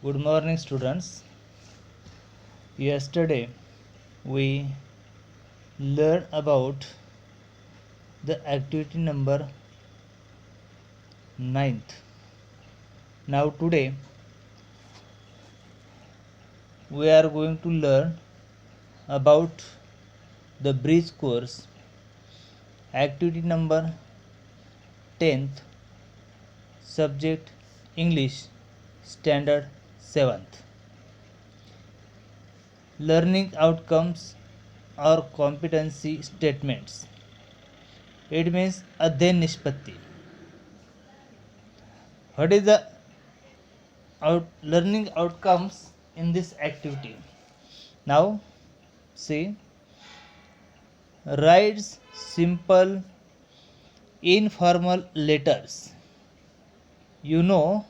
Good morning, students. Yesterday we learned about the activity number 9th. Now today we are going to learn about the bridge course activity number 10th, subject English, standard 7th. Learning outcomes or competency statements. It means अध्ययन निष्पत्ति. What is the learning outcomes in this activity? Now see, writes simple informal letters. You know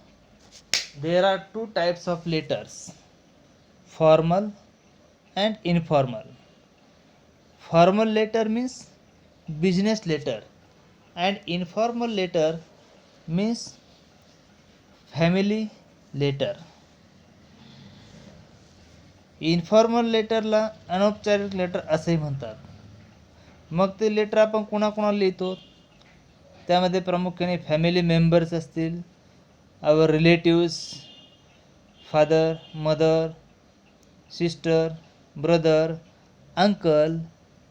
there are two types of letters, formal and informal. Formal letter means business letter and informal letter means family letter. Informal लेटरला अनौपचारिक letter असेही म्हणतात. मग ते letter आपण कोणाकोणाला लिहितो, त्यामध्ये प्रामुख्याने फॅमिली मेंबर्स असतील, our relatives, father, mother, sister, brother, uncle,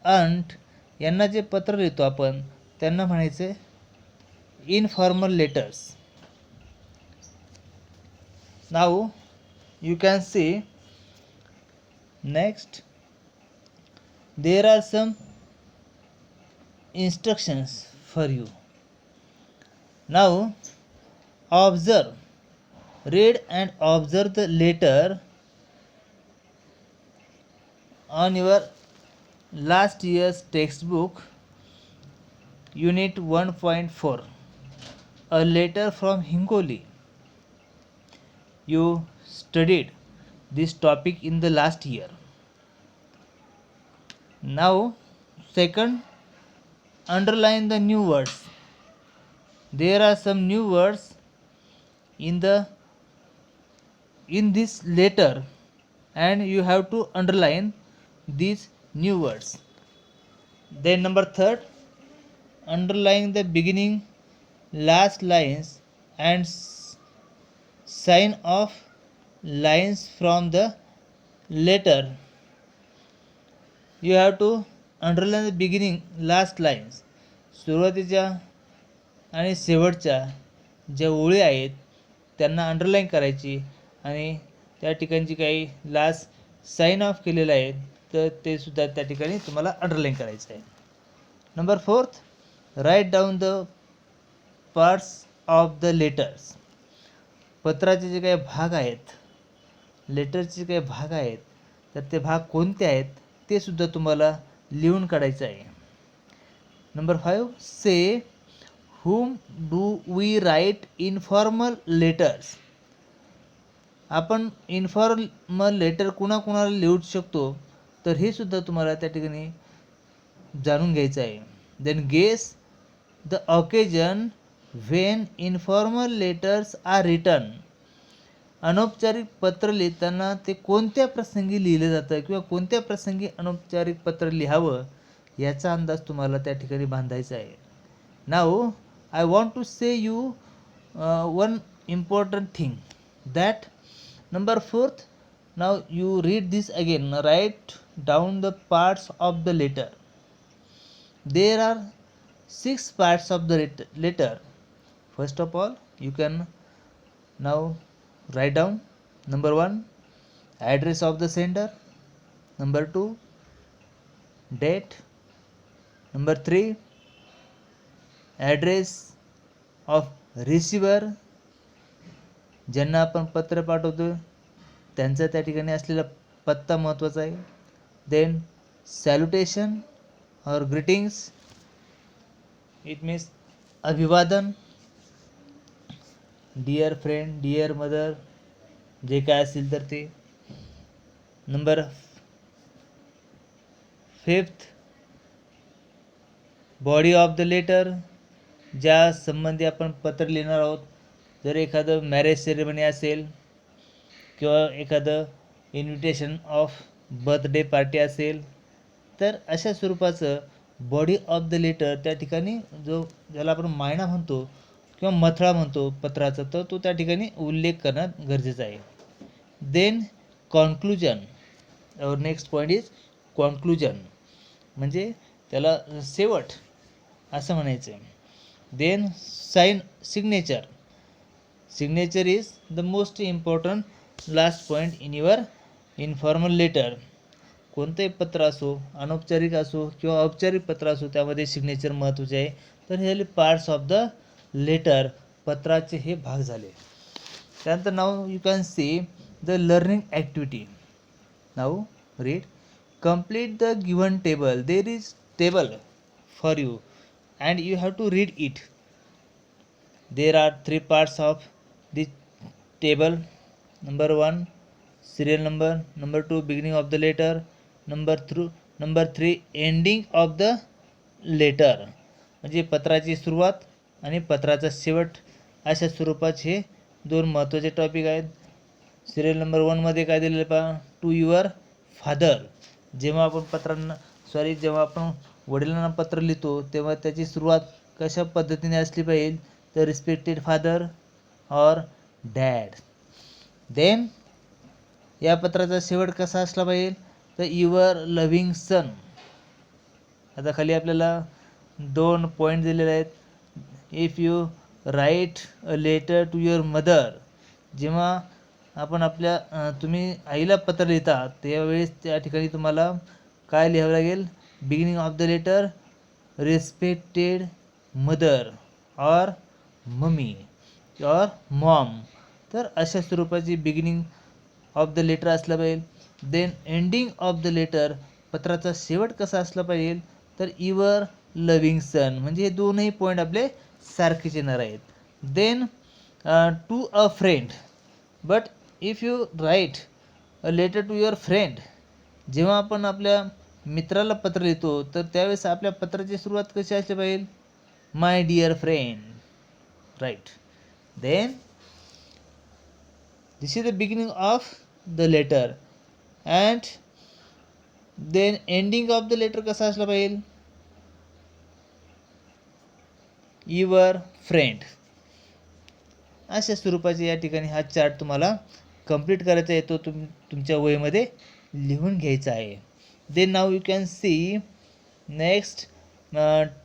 aunt यांना जे पत्र लिहितो आपण त्यांना म्हणायचे informal letters. Now you can see next there are some instructions for you. Now observe, read and observe the letter on your last year's textbook, unit 1.4, a letter from Hingoli. You studied this topic in the last year. Now second, underline the new words. There are some new words in this letter and you have to underline these new words. Then number third, underline the beginning, last lines and sign off lines from the letter. You have to underline the beginning, last lines. सुरुवातीच्या आणि शेवटच्या ज्या ओळी आहेत त्यांना underline करायची आणि त्या ठिकाणची काही लास्ट साइन ऑफ केलेलं आहे तर ते सुद्धा त्या ठिकाणी तुम्हाला अंडरलाईन करायचं आहे. Number fourth, write down the parts of the letters. पत्राचे जे काही भाग आहेत, लेटरचे काही भाग आहेत तर ते भाग कोणते आहेत ते सुद्धा तुम्हाला लिहून काढायचं आहे. Number 5, say whom do we write informal letters. आपण इन्फॉर्मल लेटर कुणाकुणाला लिहू शकतो तर हे सुद्धा तुम्हाला त्या ठिकाणी जाणून घ्यायचं आहे. Then guess the occasion when informal letters are written. अनौपचारिक पत्र लिहिताना ते कोणत्या प्रसंगी लिहिलं जातं किंवा कोणत्या प्रसंगी अनौपचारिक पत्र लिहावं याचा अंदाज तुम्हाला त्या ठिकाणी बांधायचा आहे. Now I want to say you one important thing that number 4th, now you read this again, write down the parts of the letter. There are 6 parts of the letter. First of all you can now write down. Number 1, address of the sender. Number 2, date. Number 3, address of receiver. ज्यांना आपण पत्र पाठवतो त्यांचा त्या ठिकाणी असलेला पत्ता महत्त्वाचा आहे. देन सॅल्युटेशन और ग्रीटिंग्स, इट मीन्स अभिवादन, डिअर फ्रेंड, डिअर मदर, जे काय असेल तर ते. Number 5th, body of the letter. ज्या संबंधी आपण पत्र लिहिणार आहोत, जर एखादं मॅरेज सेरेमनी असेल किंवा एखादं इन्व्हिटेशन ऑफ बर्थडे पार्टी असेल, तर अशा स्वरूपाचं बॉडी ऑफ द लेटर त्या ठिकाणी जो ज्याला आपण मायना म्हणतो किंवा मथळा म्हणतो पत्राचा, तर तो त्या ठिकाणी उल्लेख करणं गरजेचं आहे. Then conclusion. Our next point is conclusion, म्हणजे त्याला शेवट असं म्हणायचं आहे. Then signature. Signature is the most important last point in your informal letter. कोणतंही पत्र असो, अनौपचारिक असो किंवा औपचारिक पत्र असो, त्यामध्ये सिग्नेचर महत्त्वाचे आहे. तर हे झाले पार्ट्स ऑफ द लेटर, पत्राचे हे भाग झाले. त्यानंतर now you can see the learning activity. Now read. complete the given table. There is table for you and you have to read it. There are 3 parts of the table. Number 1 serial number, number 2 beginning of the letter, number 3 ending of the letter. म्हणजे पत्राची सुरुवात आणि पत्राचा शेवट अशा स्वरूपाचे हे 2 महत्त्वाचे टॉपिक आहेत. सिरियल नंबर 1 मध्ये काय दिलेलं पहा, टू युअर फादर. जेव्हा आपण वडिलांना पत्र लिहितो तेव्हा त्याची सुरुवात कशा पद्धतीने असली पाहिजे, तर रिस्पेक्टेड फादर और डॅड. देन या पत्राचा शेवट कसा असला पाहिजे, तर युअर लव्हिंग सन. आता खाली आपल्याला 2 पॉईंट दिलेले आहेत. If you write a letter to your mother. जेव्हा आपण तुम्ही आईला पत्र लिहिता त्यावेळेस त्या ठिकाणी तुम्हाला काय लिहावं लागेल, beginning of the letter respected mother और मम्मी और मॉम. तर अशा स्वरूपाची बिगिनिंग ऑफ द लेटर असलं पाहिजे. Then ending of the letter, पत्राचा शेवट कसा असला पाहिजे, तर युअर लव्हिंग सन. म्हणजे हे दोनही पॉईंट आपले सारखेच येणार आहेत. Then to a friend. But if you write a letter to your friend, जेव्हा आपण आपल्या मित्राला पत्र लिहितो तर त्यावेळेस आपल्या पत्राची सुरुवात कशी असली पाहिजे, my dear friend. Right. Then this is the beginning of the letter and then ending of the letter कसा असला पाहिजे, युअर फ्रेंड. अशा स्वरूपाचे या ठिकाणी हा चार्ट तुम्हाला कंप्लीट करायचा आहे, तो तुमच्या वहीमध्ये लिहून घ्यायचा आहे. Then now you can see next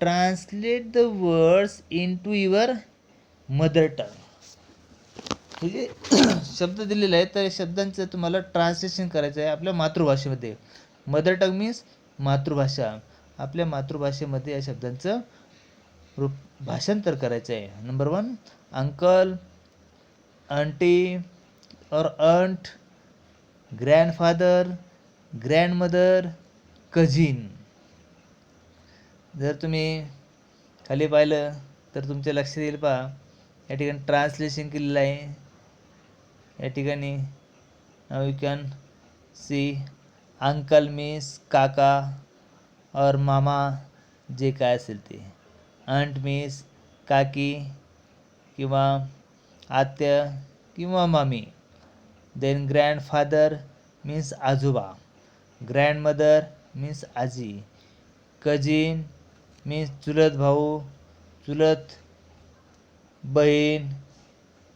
translate the words into your mother tongue. हे जे शब्द दिलेले आहेत तर या शब्दांचं तुम्हाला ट्रान्सलेशन करायचं आहे आपल्या मातृभाषेमध्ये. मदर टंग मीन्स मातृभाषा. आपल्या मातृभाषेमध्ये या शब्दांचं भाषांतर करायचं आहे. नंबर 1 अंकल, आंटी और aunt, ग्रँडफादर, ग्रँडमदर, कझिन. जर तुम्ही खाली पाहिलं तर तुमच्या लक्षात येईल पहा, या ठिकाणी ट्रान्सलेशन केलेलं आहे. या ठिकाणी now you can see uncle means काका और मामा जे काय असेल ते. आंट मीन्स काकी किंवा आत्या किंवा मामी. देन ग्रँडफादर मीन्स आजोबा. ग्रँडमदर मीन्स आजी. कझिन मीन्स चुलत भाऊ, चुलत बहीण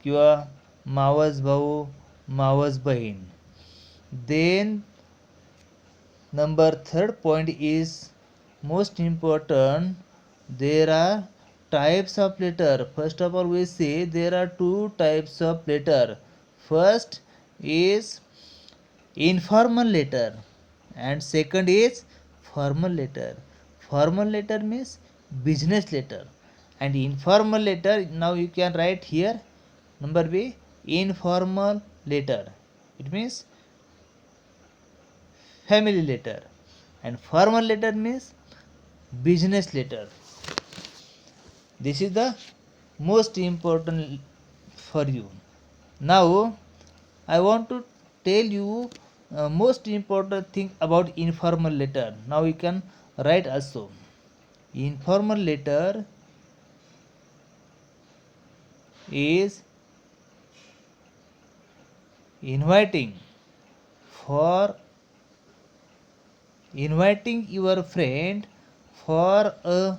किंवा मावस भाऊ, मावस बहीण. Then number 3rd point is most important. There are types of letter. First of all we see there are 2 types of letter. First is informal letter and second is formal letter. Formal letter means business letter and informal letter, now you can write here number B, informal letter. It means family letter and formal letter means business letter. This is the most important for you. Now I want to tell you most important thing about informal letter. Now you can write also. Informal letter is inviting your friend for a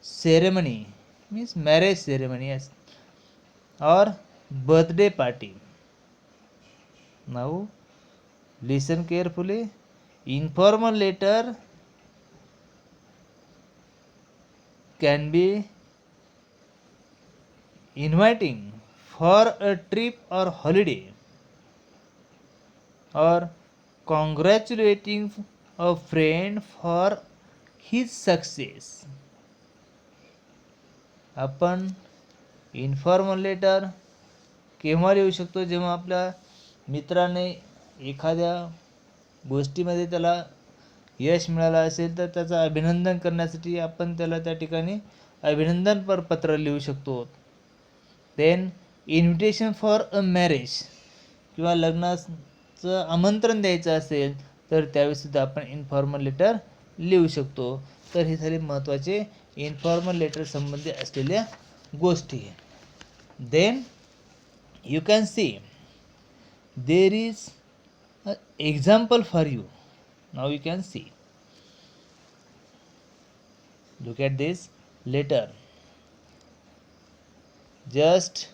ceremony, means marriage ceremony, yes, or birthday party. Now listen carefully. Informal letter can be inviting for a trip or holiday, or congratulating a friend for his success. आपण informal letter केव्हा लिहू शकतो? जेव्हा आपल्या मित्राने एखाद्या गोष्टीमध्ये त्याला यश मिळालं असेल तर त्याचं अभिनंदन करण्यासाठी आपण त्याला त्या ठिकाणी अभिनंदनपर पत्र लिहू शकतो. Then invitation for a marriage, किंवा लग्नाचं आमंत्रण द्यायचं असेल तर त्यावेळीसुद्धा आपण इन्फॉर्मल लेटर लिहू शकतो. तर हे झाले महत्त्वाचे इन्फॉर्मल लेटर संबंधी असलेल्या गोष्टी. Then you can see there is a example for you. Now you can see, look at this letter. Just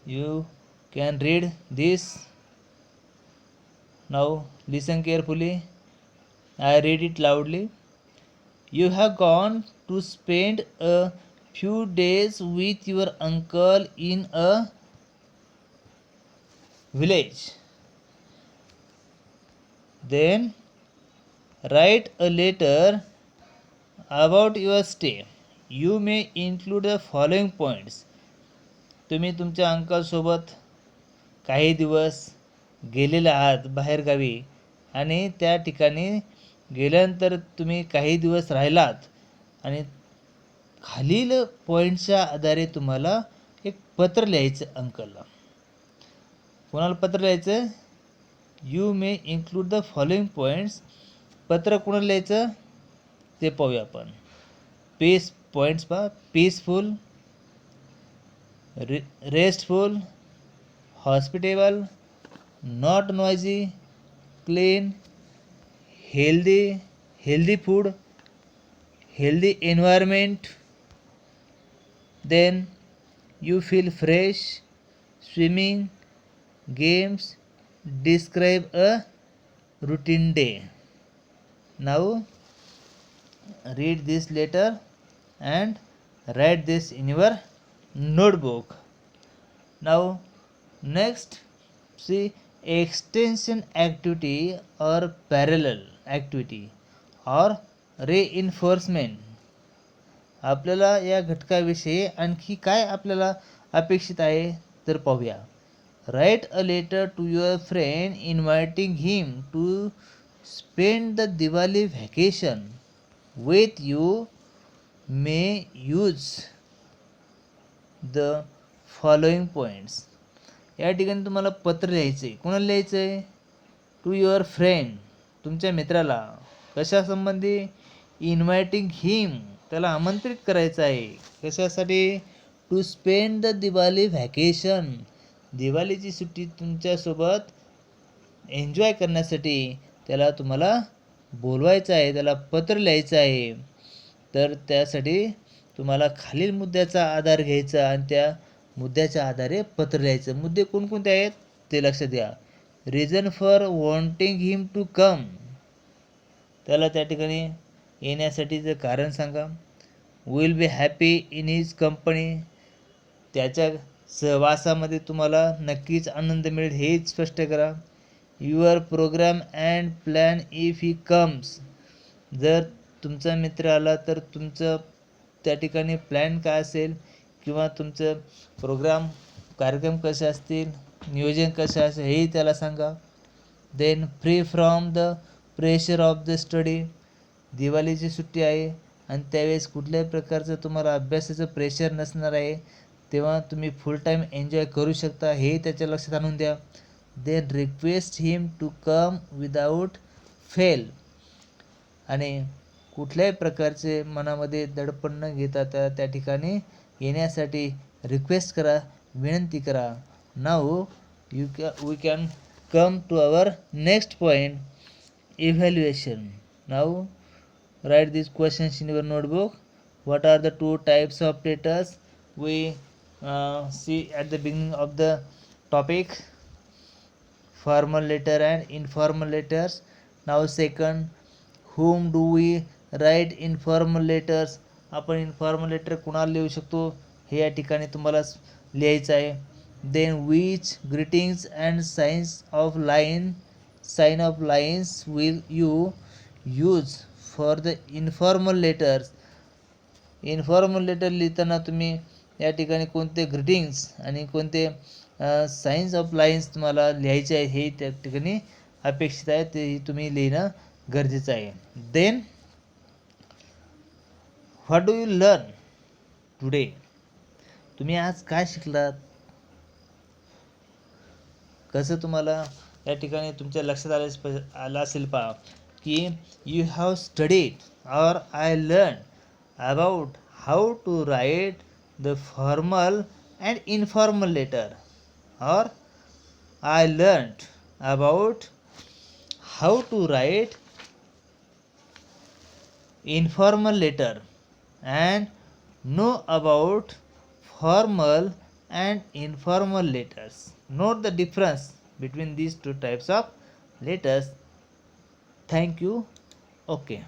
you can read this. Now listen carefully. I read it loudly. You have gone to spend a few days with your uncle in a village. Then write a letter about your stay. You may include the following points. तुम्ही तुमच्या अंकलसोबत काही दिवस गेलेले आहात बाहेरगावी, आणि त्या ठिकाणी गेल्यानंतर तुम्ही काही दिवस राहिलात, आणि खालील पॉईंटच्या आधारे तुम्हाला एक पत्र लिहायचं अंकलला. कोणाला पत्र लिहायचं? You may include the following points. पत्र कोणाला लिहायचं ते पाहूया आपण. पॉईंट्स पहा. Peaceful, restful, hospitable, not noisy, clean, healthy food, healthy environment. Then you feel fresh, swimming, games, describe a routine day. Now read this letter and write this in your notebook. Now next, see extension activity or parallel activity or reinforcement. आपल्याला या घटकाविषयी आणखी काय आपल्याला अपेक्षित आहे तर पाहूया. Write a letter to your friend inviting him to spend the Diwali vacation with you. May use the following points. या ठिकाणी तुम्हाला पत्र लिहायचं आहे. कोणाला लिहायचं आहे? टू युअर फ्रेंड, तुमच्या मित्राला. कशासंबंधी? इन्व्हायटिंग हिम, त्याला आमंत्रित करायचं आहे. कशासाठी? To spend the Diwali vacation, दिवाळीची सुट्टी तुमच्यासोबत एन्जॉय करण्यासाठी त्याला तुम्हाला बोलवायचं आहे, त्याला पत्र लिहायचं आहे. तर त्यासाठी तुम्हाला खालील मुद्द्याचा आधार घ्यायचा आणि त्या मुद्द्याच्या आधारे पत्र लिहायचं. मुद्दे कोणकोणते आहेत ते लक्षात द्या. Reason for wanting him to come, त्याला त्या ठिकाणी येण्यासाठीचं कारण सांगा. Will be happy in his company, त्याच्या सहवासामध्ये तुम्हाला नक्कीच आनंद मिळेल हे स्पष्ट करा. Your programme and plan if he comes, जर तुमचा मित्र आला तर तुमचं त्या ठिकाणी प्लॅन काय असेल, किंवा तुमचं प्रोग्राम कार्यक्रम कसे असतील, नियोजन कसं असेल हेही त्याला सांगा. Then free from the pressure of the study, दिवाळीची सुट्टी आहे आणि त्यावेळेस कुठल्याही प्रकारचं तुम्हाला अभ्यासाचं प्रेशर नसणार आहे, तेव्हा तुम्ही फुल टाईम एन्जॉय करू शकता हे त्याच्या लक्षात आणून द्या. Then request him to come without fail, आणि कुठल्याही प्रकारचे मनामध्ये दडपण न घेता त्या ठिकाणी येण्यासाठी रिक्वेस्ट करा, विनंती करा. Now we can come to our next point, evaluation. Now write these questions in your notebook. What are the two types of letters? We see at the beginning of the topic, formal letter and informal letters. Now second, whom do we write informal letters? आपण informal letter कुणाला लिहू शकतो हे या ठिकाणी तुम्हाला लिहायचं आहे. Then which greetings and sign off lines will you use for the informal letters. Informal letter लिहिताना तुम्ही या ठिकाणी कोणते ग्रीटिंग्स आणि कोणते साइन्स ऑफ लाईन्स तुम्हाला लिहायचे आहे हे त्या ठिकाणी अपेक्षित आहे, ते तुम्ही लिहिणं गरजेचं आहे. Then what do you learn today? तुम्ही आज काय शिकलात? कसं तुम्हाला या ठिकाणी तुमच्या लक्षात आलं असेल पहा की यू हॅव स्टडीड और I learn about how to write the formal and informal letter, और I learned about how to write informal letter and know about formal and informal letters. Note the difference between these two types of letters. Thank you. Okay.